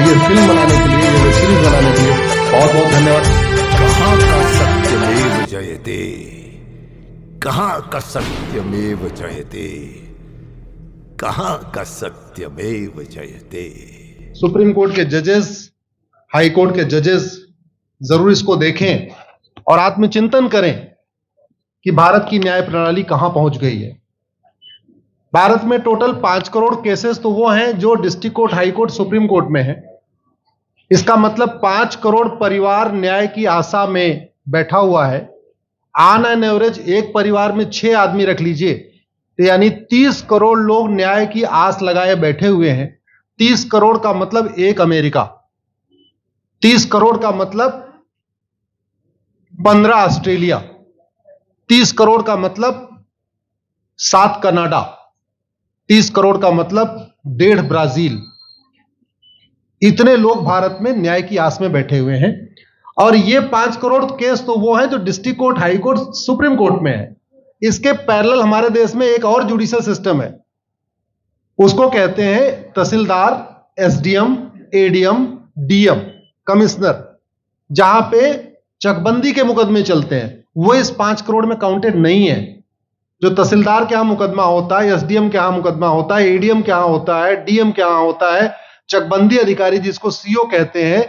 और ये फिल्म बनाने के लिए, ये वेब सीरीज बनाने के लिए बहुत बहुत धन्यवाद। कहाँ का सत्यमेव जयते, कहाँ का सत्यमेव जयते, कहाँ का सत्यमेव जयते। सुप्रीम कोर्ट के जजेस, हाई कोर्ट के जजेस जरूर इसको देखें और आत्मचिंतन करें कि भारत की न्याय प्रणाली कहां पहुंच गई है। भारत में टोटल 5 करोड़ केसेस तो वो हैं जो district court, high court, supreme court में है। इसका मतलब 5 करोड़ परिवार न्याय की आशा में बैठा हुआ है। ऑन एन एवरेज एक परिवार में 6 आदमी रख लीजिए, तो यानी 30 करोड़ लोग न्याय की आस लगाए बैठे हुए हैं। 30 करोड़ का मतलब एक अमेरिका, 30 करोड़ का मतलब 15 ऑस्ट्रेलिया, 30 करोड़ का मतलब 7 कनाडा, 30 करोड़ का मतलब 1.5 ब्राजील। इतने लोग भारत में न्याय की आस में बैठे हुए हैं। और ये 5 करोड़ केस तो वो हैं जो district court, high court, supreme court में है। इसके पैरेलल हमारे देश में एक और जुडिशियल सिस्टम है, उसको कहते हैं तहसीलदार, एसडीएम, एडीएम, डीएम, कमिश्नर, जहां पे चकबंदी के मुकदमे चलते हैं। वो इस 5 करोड़ में काउंटेड नहीं है। जो तहसीलदार के यहां मुकदमा होता है, एसडीएम के यहां मुकदमा होता है, एडीएम के यहां होता है, डीएम के यहां होता है, चकबंदी अधिकारी जिसको सीओ कहते हैं,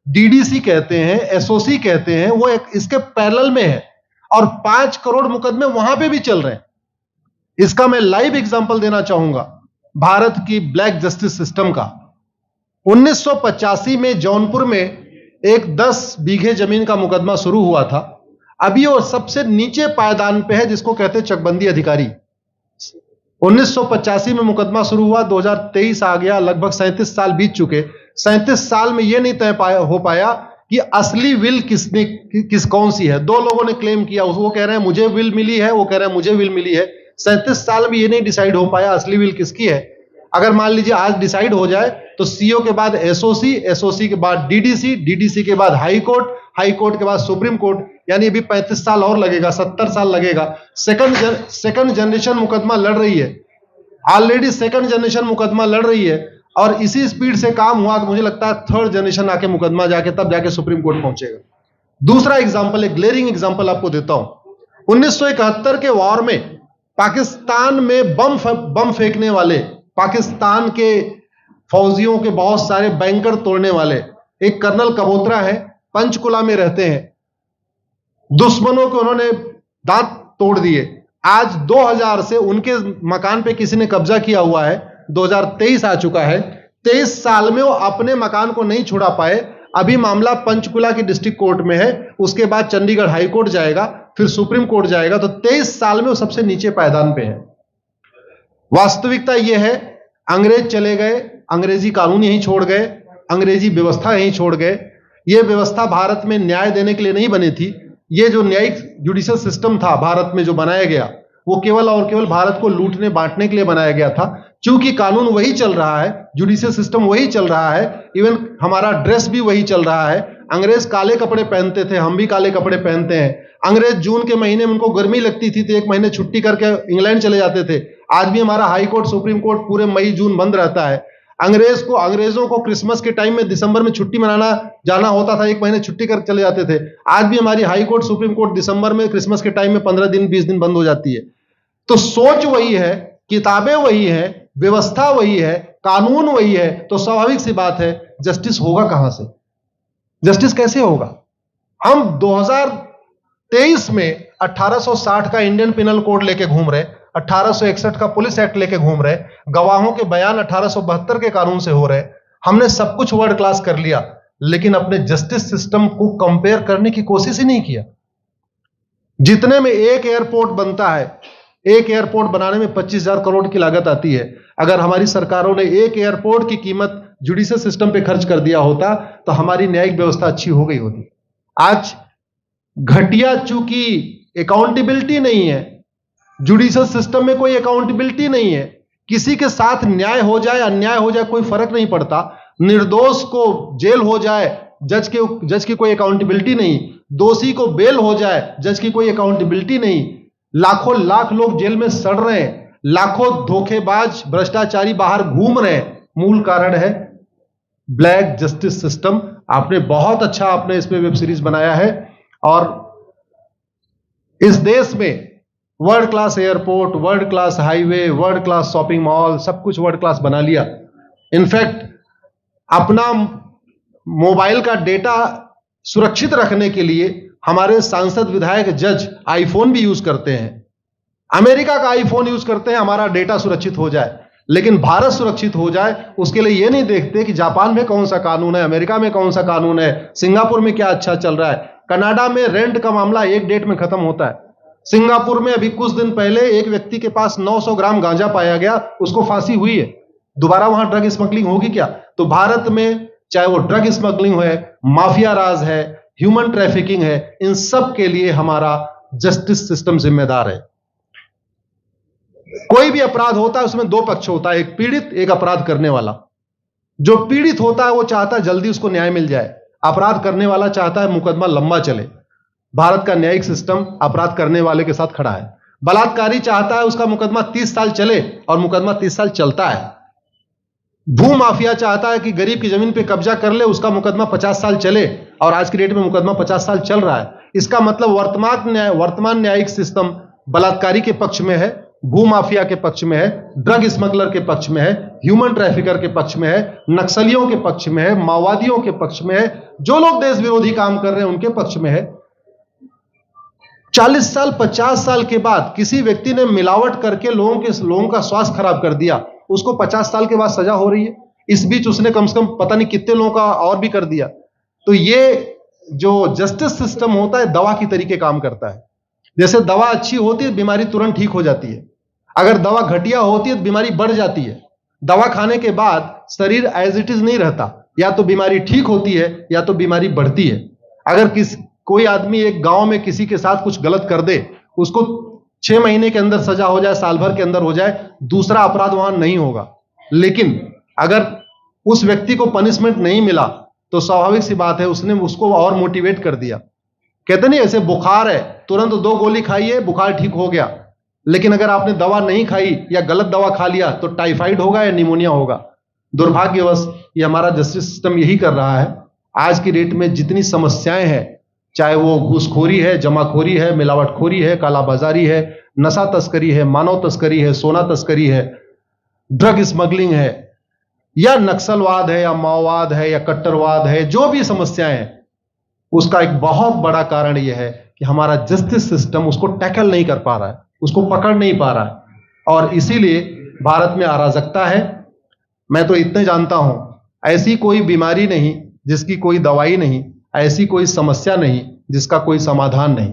डीडीसी कहते हैं, एसओसी कहते हैं, वो एक इसके पैरेलल में है। और 5 करोड़ मुकदमे वहां पे भी चल रहे हैं। इसका मैं लाइव एग्जांपल देना चाहूंगा भारत की ब्लैक जस्टिस सिस्टम का। 1985 में जौनपुर में एक 10 बीघे जमीन का मुकदमा शुरू हुआ था। अभी वो सबसे नीचे पायदान पे है, जिसको कहते हैं चकबंदी अधिकारी। 1985 में मुकदमा शुरू हुआ, 2023 आ गया, लगभग 37 साल बीत चुके। 37 साल में यह नहीं तय हो पाया कि असली विल कौन सी है। 2 लोगों ने क्लेम किया, वो कह रहे हैं मुझे विल मिली है, वो कह रहे हैं मुझे विल मिली है। 37 साल में यह नहीं डिसाइड हो पाया असली विल किसकी है। अगर मान लीजिए आज डिसाइड हो जाए तो सीओ के बाद एसओसी, एसओसी के बाद डीडीसी, डीडीसी के बाद हाई कोर्ट, हाई कोर्ट के बाद सुप्रीम कोर्ट, यानी अभी 35 साल और लगेगा, 70 साल लगेगा। सेकंड जनरेशन मुकदमा लड़ रही है, ऑलरेडी सेकंड जनरेशन मुकदमा लड़ रही है। और इसी स्पीड से काम हुआ तो मुझे लगता है थर्ड जनरेशन आके मुकदमा जाके तब जाके सुप्रीम कोर्ट पहुंचेगा। दूसरा एग्जांपल, एक ग्लेरिंग एग्जांपल आपको देता हूं। 1971 के वॉर में पाकिस्तान में बम फेंकने वाले, पाकिस्तान के फौजियों के बहुत सारे बैंकर तोड़ने वाले एक कर्नल कबोत्रा है, पंचकुला में रहते हैं। दुश्मनों के उन्होंने दांत तोड़ दिए। आज 2000 से उनके मकान पे किसी ने कब्जा किया हुआ है। 2023 आ चुका है, 23 साल में वो अपने मकान को नहीं छुड़ा पाए। अभी मामला पंचकुला की डिस्ट्रिक्ट कोर्ट में है, उसके बाद चंडीगढ़ हाई कोर्ट जाएगा, फिर सुप्रीम कोर्ट जाएगा। तो 23 साल में वो सबसे नीचे पायदान पे है। वास्तविकता यह है, अंग्रेज चले गए, अंग्रेजी कानून यहीं छोड़ गए, अंग्रेजी व्यवस्था यहीं छोड़ गए। यह व्यवस्था भारत में न्याय देने के लिए नहीं बनी थी। यह जो न्यायिक जुडिशियल सिस्टम था भारत में जो बनाया गया, वो केवल और केवल भारत को लूटने बांटने के लिए बनाया गया था। क्योंकि कानून वही चल रहा है, जुडिशियल सिस्टम वही चल रहा है, इवन हमारा ड्रेस भी वही चल रहा है। अंग्रेज काले कपड़े पहनते थे, हम भी काले कपड़े पहनते हैं। अंग्रेज जून के महीने में उनको गर्मी लगती थी तो 1 महीने छुट्टी करके इंग्लैंड चले जाते थे। आज भी हमारा हाई कोर्ट, सुप्रीम कोर्ट पूरे मई जून बंद रहता है। अंग्रेजों को क्रिसमस के टाइम में दिसंबर में छुट्टी मनाना जाना होता था, 1 महीने छुट्टी कर चले जाते थे। आज भी हमारी हाई कोर्ट, सुप्रीम कोर्ट दिसंबर में, क्रिसमस के टाइम में 15 दिन 20 दिन बंद हो जाती है। तो सोच वही है, किताबें वही है, व्यवस्था वही है, कानून वही है। तो स्वाभाविक सी बात है, जस्टिस होगा कहां से? जस्टिस कैसे होगा? हम 2023 में 1860 का इंडियन पिनल कोड लेके घूम रहे, 1861 का पुलिस एक्ट लेके घूम रहे, गवाहों के बयान 1872 के कानून से हो रहे। हमने सब कुछ वर्ल्ड क्लास कर लिया, लेकिन अपने जस्टिस सिस्टम को कंपेयर करने की कोशिश ही नहीं किया। जितने में एक एयरपोर्ट बनता है, एक एयरपोर्ट बनाने में 25,000 करोड़ की लागत आती है। अगर हमारी सरकारों ने एक एयरपोर्ट की कीमत जुडिशियल सिस्टम पे खर्च कर दिया होता तो हमारी न्यायिक व्यवस्था अच्छी हो गई होती। आज घटिया, चूंकि अकाउंटेबिलिटी नहीं है, जुडिशियल सिस्टम में कोई अकाउंटेबिलिटी नहीं है। किसी के साथ न्याय हो जाए, अन्याय हो जाए, कोई फर्क नहीं पड़ता। निर्दोष को जेल हो जाए, जज की कोई अकाउंटेबिलिटी नहीं। दोषी को बेल हो जाए, जज की कोई अकाउंटेबिलिटी नहीं। लाखों लाख लोग जेल में सड़ रहे हैं, लाखों धोखेबाज भ्रष्टाचारी बाहर घूम रहे हैं। मूल कारण है ब्लैक जस्टिस सिस्टम। आपने बहुत अच्छा आपने इस पे वेब सीरीज बनाया है, और इस देश में world class airport, world class highway, world class shopping mall, सब कुछ वर्ल्ड क्लास बना लिया। इनफैक्ट अपना मोबाइल का डेटा सुरक्षित रखने के लिए हमारे सांसद, विधायक, जज आईफोन भी यूज करते हैं, अमेरिका का आईफोन यूज करते हैं, हमारा डेटा सुरक्षित हो जाए। लेकिन भारत सुरक्षित हो जाए उसके लिए यह नहीं देखते कि जापान में कौन सा कानून है, अमेरिका में कौन सा कानून है, सिंगापुर में क्या अच्छा चल रहा है। कनाडा में रेंट का मामला एक डेट में खत्म होता है। सिंगापुर में अभी कुछ दिन पहले एक व्यक्ति के पास 900 ग्राम गांजा पाया गया, उसको फांसी हुई है। दोबारा वहां ड्रग स्मगलिंग होगी क्या? तो भारत में चाहे वो ड्रग स्मगलिंग है, माफिया राज है, ह्यूमन ट्रैफिकिंग है, इन सब के लिए हमारा जस्टिस सिस्टम जिम्मेदार है। कोई भी अपराध होता है उसमें दो पक्ष होता है, एक पीड़ित, एक अपराध करने वाला। जो पीड़ित होता है वो चाहता है जल्दी उसको न्याय मिल जाए, अपराध करने वाला चाहता है मुकदमा लंबा चले। भारत का न्यायिक सिस्टम अपराध करने वाले के साथ खड़ा है। बलात्कारी चाहता है उसका मुकदमा 30 साल चले, और मुकदमा 30 साल चलता है। भू माफिया चाहता है कि गरीब की जमीन पे कब्जा कर ले, उसका मुकदमा 50 साल चले, और आज की डेट में मुकदमा 50 साल चल रहा है। इसका मतलब वर्तमान न्यायिक सिस्टम बलात्कारी के पक्ष में है, भू माफिया के पक्ष में है, ड्रग स्मगलर के पक्ष में है, ह्यूमन ट्रैफिकर के पक्ष में है, नक्सलियों के पक्ष में है, माओवादियों के पक्ष में है, जो लोग देश विरोधी काम कर रहे हैं उनके पक्ष में है। 40 साल 50 साल के बाद किसी व्यक्ति ने मिलावट करके लोगों का स्वास्थ्य खराब कर दिया, उसको 50 साल के बाद सजा हो रही है। इस बीच उसने कम से कम पता नहीं कितने लोगों का और भी कर दिया। तो ये जो जस्टिस सिस्टम होता है दवा की तरीके काम करता है। जैसे दवा अच्छी होती है बीमारी तुरंत ठीक हो जाती है, अगर दवा घटिया होती है तो बीमारी बढ़ जाती है। दवा खाने के बाद शरीर एज इट इज नहीं रहता, या तो बीमारी ठीक होती है या तो बीमारी बढ़ती है। अगर कोई आदमी एक गांव में किसी के साथ कुछ गलत कर दे, उसको 6 महीने के अंदर सजा हो जाए, साल भर के अंदर हो जाए, दूसरा अपराध वहां नहीं होगा। लेकिन अगर उस व्यक्ति को पनिशमेंट नहीं मिला तो स्वाभाविक सी बात है उसने उसको और मोटिवेट कर दिया। कहते नहीं ऐसे बुखार है, तुरंत 2 गोली खाइए बुखार ठीक हो गया, लेकिन अगर आपने दवा नहीं खाई या गलत दवा खा लिया तो टाइफाइड होगा या निमोनिया होगा। दुर्भाग्यवश ये हमारा जस्टिस सिस्टम यही कर रहा है। आज की डेट में जितनी समस्याएं हैं, चाहे वो घूसखोरी है, जमाखोरी है, मिलावटखोरी है, कालाबाजारी है, नशा तस्करी है, मानव तस्करी है, सोना तस्करी है, ड्रग स्मगलिंग है, या नक्सलवाद है, या माओवाद है, या कट्टरवाद है, जो भी समस्याएं हैं, उसका एक बहुत बड़ा कारण यह है कि हमारा जस्टिस सिस्टम उसको टैकल नहीं कर पा रहा है, उसको पकड़ नहीं पा रहा है, और इसीलिए भारत में अराजकता है। मैं तो इतने जानता हूं, ऐसी कोई बीमारी नहीं जिसकी कोई दवाई नहीं, ऐसी कोई समस्या नहीं जिसका कोई समाधान नहीं।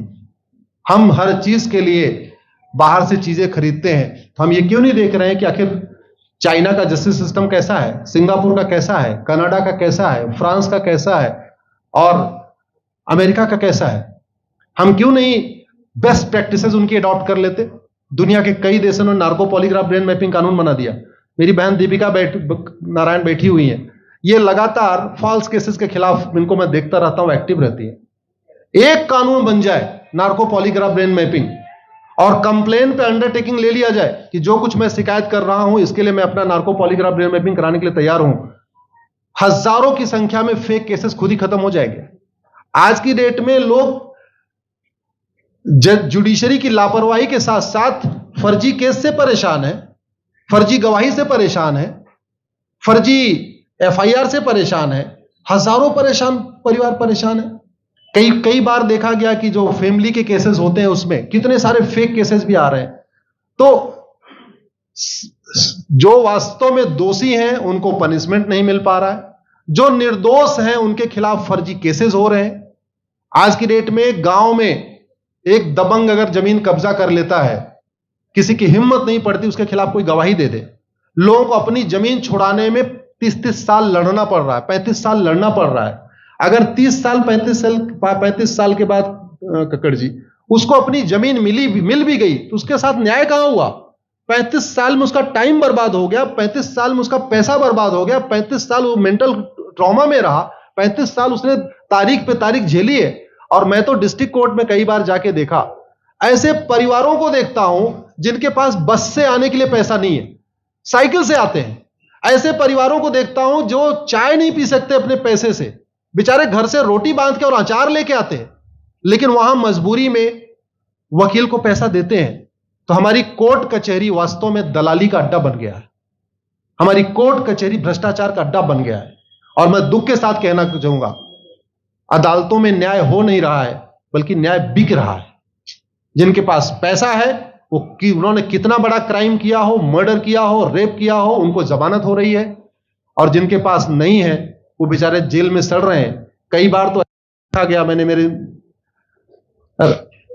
हम हर चीज के लिए बाहर से चीजें खरीदते हैं, तो हम ये क्यों नहीं देख रहे हैं कि आखिर चाइना का जस्टिस सिस्टम कैसा है, सिंगापुर का कैसा है, कनाडा का कैसा है, फ्रांस का कैसा है, और अमेरिका का कैसा है। हम क्यों नहीं बेस्ट प्रैक्टिसेस उनकी अडॉप्ट कर लेते। दुनिया के कई देशों ने नार्को पॉलीग्राफ ब्रेन मैपिंग कानून बना दिया। मेरी बहन दीपिका नारायण बैठी हुई है, ये लगातार फॉल्स केसेस के खिलाफ, इनको मैं देखता रहता हूं, एक्टिव रहती है। एक कानून बन जाए नार्को पॉलीग्राफ ब्रेन मैपिंग, और कंप्लेन पे अंडरटेकिंग ले लिया जाए कि जो कुछ मैं शिकायत कर रहा हूं इसके लिए मैं अपना नार्को पॉलीग्राफ ब्रेन मैपिंग कराने के लिए तैयार हूं, हजारों की संख्या में फेक केसेस खुद ही खत्म हो जाएंगे। आज की डेट में लोग जुडिशरी की लापरवाही के साथ साथ फर्जी केस से परेशान है, फर्जी गवाही से परेशान है, फर्जी एफआईआर से परेशान है, हजारों परिवार परेशान है। कई बार देखा गया कि जो फैमिली के केसेस होते हैं उसमें कितने सारे फेक केसेस भी आ रहे हैं। तो जो वास्तव में दोषी हैं उनको पनिशमेंट नहीं मिल पा रहा है, जो निर्दोष हैं उनके खिलाफ फर्जी केसेस हो रहे हैं। आज की डेट में गांव में एक दबंग अगर जमीन कब्जा कर लेता है, किसी की हिम्मत नहीं पड़ती उसके खिलाफ कोई गवाही दे दे। लोगों को अपनी जमीन छुड़ाने में 30-30 साल लड़ना पड़ रहा है, 35 साल लड़ना पड़ रहा है। अगर 30 साल 35 साल के बाद कक्कड़ जी उसको अपनी जमीन मिल भी गई तो उसके साथ न्याय कहां हुआ? 35 साल में उसका टाइम बर्बाद हो गया, 35 साल में उसका पैसा बर्बाद हो गया, 35 साल वो मेंटल ट्रॉमा में रहा, 35 साल उसने तारीख पे तारीख झेली है। और मैं तो डिस्ट्रिक्ट कोर्ट में कई बार जाके देखा, ऐसे परिवारों को देखता हूं जिनके पास बस से आने के लिए पैसा नहीं है, साइकिल से आते हैं। ऐसे परिवारों को देखता हूं जो चाय नहीं पी सकते अपने पैसे से, बेचारे घर से रोटी बांध के और अचार लेके आते हैं, लेकिन वहां मजबूरी में वकील को पैसा देते हैं। तो हमारी कोर्ट कचहरी वास्तव में दलाली का अड्डा बन गया है। हमारी कोर्ट कचहरी भ्रष्टाचार का अड्डा बन गया है। और मैं दुख के साथ कहना चाहूंगा, अदालतों में न्याय हो नहीं रहा है, बल्कि न्याय बिक रहा है। जिनके पास पैसा है, वो कि उन्होंने कितना बड़ा क्राइम किया हो, मर्डर किया हो, रेप किया हो, उनको जमानत हो रही है। और जिनके पास नहीं है, वो बेचारे जेल में सड़ रहे हैं। कई बार तो देखा गया, मैंने मेरे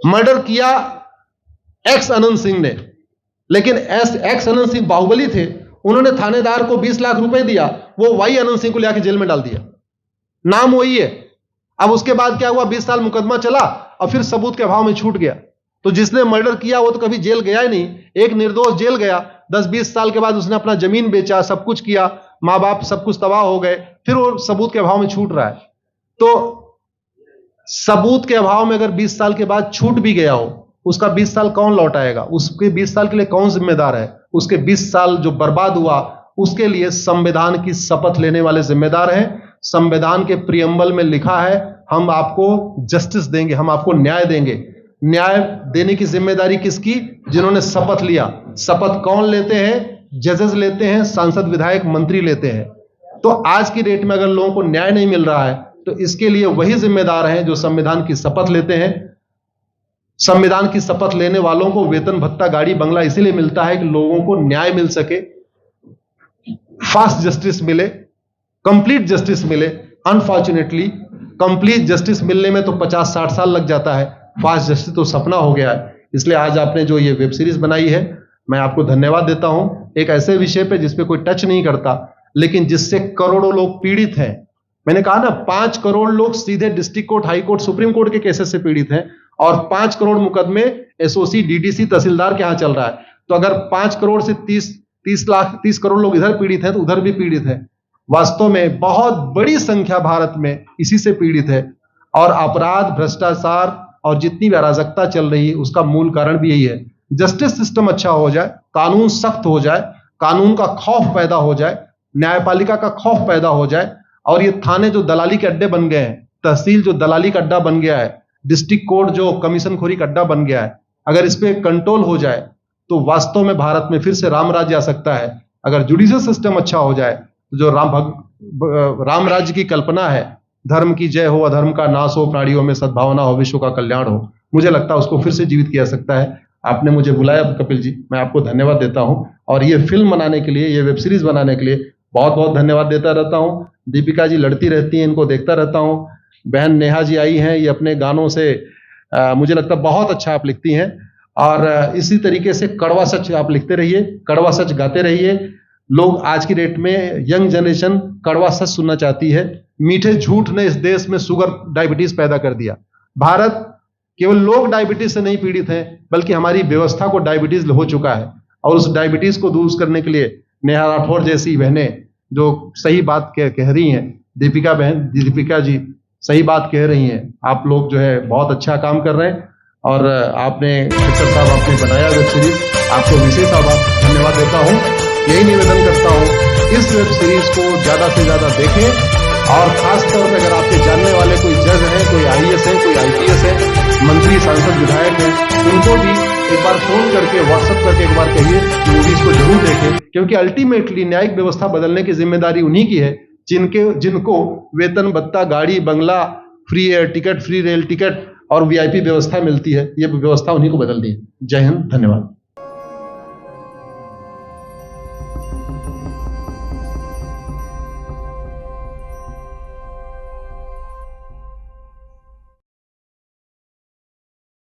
मर्डर किया एक्स अनंत सिंह ने, लेकिन एक्स अनंत सिंह बाहुबली थे, उन्होंने थानेदार को 20 लाख रुपए दिया, वो वाई अनंत सिंह को लेकर जेल में डाल दिया, नाम वही है। अब उसके बाद क्या हुआ, 20 साल मुकदमा चला और फिर सबूत के अभाव में छूट गया। तो जिसने मर्डर किया वो तो कभी जेल गया ही नहीं, एक निर्दोष जेल गया, 10-20 साल के बाद उसने अपना जमीन बेचा, सब कुछ किया, मां बाप सब कुछ तबाह हो गए, फिर वो सबूत के अभाव में छूट रहा है। तो सबूत के अभाव में अगर 20 साल के बाद छूट भी गया हो, उसका 20 साल कौन लौटाएगा? उसके 20 साल के लिए कौन जिम्मेदार है? उसके 20 साल जो बर्बाद हुआ, उसके लिए संविधान की शपथ लेने वाले जिम्मेदार हैं। संविधान के प्रियम्बल में लिखा है, हम आपको जस्टिस देंगे, हम आपको न्याय देंगे। न्याय देने की जिम्मेदारी किसकी? जिन्होंने शपथ लिया। शपथ कौन लेते हैं? जजेस लेते हैं, सांसद, विधायक, मंत्री लेते हैं। तो आज की डेट में अगर लोगों को न्याय नहीं मिल रहा है, तो इसके लिए वही जिम्मेदार हैं जो संविधान की शपथ लेते हैं। संविधान की शपथ लेने वालों को वेतन, भत्ता, गाड़ी, बंगला इसीलिए मिलता है कि लोगों को न्याय मिल सके, फास्ट जस्टिस मिले, कंप्लीट जस्टिस मिले। अनफॉर्चुनेटली कंप्लीट जस्टिस मिलने में तो 50-60 साल लग जाता है, फास्ट जस्टिस तो सपना हो गया है। इसलिए आज आपने जो ये वेब सीरीज बनाई है, मैं आपको धन्यवाद देता हूं। एक ऐसे विषय पे जिस पे कोई टच नहीं करता, लेकिन जिससे करोड़ों लोग पीड़ित हैं। मैंने कहा ना, 5 करोड़ लोग सीधे district court, high court, supreme court के केसेस से पीड़ित हैं, और 5 करोड़ मुकदमे एसओसी, डीडीसी, तहसीलदार के यहां चल रहा है। तो अगर 5 करोड़ से 30 करोड़ लोग इधर पीड़ित हैं, तो उधर भी पीड़ित है। वास्तव में बहुत बड़ी संख्या भारत में इसी से पीड़ित है। और अपराध, भ्रष्टाचार और जितनी भी अराजकता चल रही है, उसका मूल कारण भी यही है। जस्टिस सिस्टम अच्छा हो जाए, कानून सख्त हो जाए, कानून का खौफ पैदा हो जाए, न्यायपालिका का खौफ पैदा हो जाए, और ये थाने जो दलाली के अड्डे बन गए हैं, तहसील जो दलाली का अड्डा बन गया है, डिस्ट्रिक्ट कोर्ट जो कमीशन खोरी का अड्डा बन गया है, अगर इस पे कंट्रोल हो जाए, तो वास्तव में भारत में फिर से राम राज्य आ सकता है। अगर जुडिशियल सिस्टम अच्छा हो जाए, तो जो राम राज्य की कल्पना है, धर्म की जय हो, अधर्म का नाश हो, प्राणियों में सद्भावना हो, विश्व का कल्याण हो, मुझे लगता है उसको फिर से जीवित किया सकता है। आपने मुझे बुलाया कपिल जी, मैं आपको धन्यवाद देता हूं। और ये फिल्म बनाने के लिए, ये वेब सीरीज बनाने के लिए बहुत बहुत धन्यवाद देता रहता हूं। दीपिका जी लड़ती रहती हैं, इनको देखता रहता हूं। बहन नेहा जी आई हैं, ये अपने गानों से मुझे लगता है बहुत अच्छा आप लिखती हैं। और इसी तरीके से कड़वा सच आप लिखते रहिए, कड़वा सच गाते रहिए। लोग आज की डेट में, यंग जनरेशन कड़वा सच सुनना चाहती है। मीठे झूठ ने इस देश में शुगर, डायबिटीज पैदा कर दिया। भारत केवल लोग डायबिटीज से नहीं पीड़ित हैं, बल्कि हमारी व्यवस्था को डायबिटीज हो चुका है। और उस डायबिटीज को दूर करने के लिए नेहा राठौर जैसी बहनें जो सही बात कह रही हैं, दीपिका जी सही बात कह रही हैं। आप लोग जो है बहुत अच्छा काम कर रहे हैं। और आपने खट्टर साहब आपने बनाया वेब सीरीज, आपको विशेष धन्यवाद देता हूं। यही निवेदन करता हूं, इस वेब सीरीज को ज्यादा से ज्यादा देखें। और खासतौर पर अगर आपके जानने वाले कोई जज हैं, कोई आईएएस है, कोई आईपीएस है, मंत्री, सांसद, विधायक हैं, उनको भी एक बार फोन करके, व्हाट्सएप करके एक बार कहिए कि मूवीज को जरूर देखें। क्योंकि अल्टीमेटली न्यायिक व्यवस्था बदलने की जिम्मेदारी उन्हीं की है जिनको वेतन, भत्ता, गाड़ी, बंगला, free air ticket, free rail ticket और वीआईपी व्यवस्था मिलती है। ये व्यवस्था उन्हीं को बदलनी है। जय हिंद, धन्यवाद।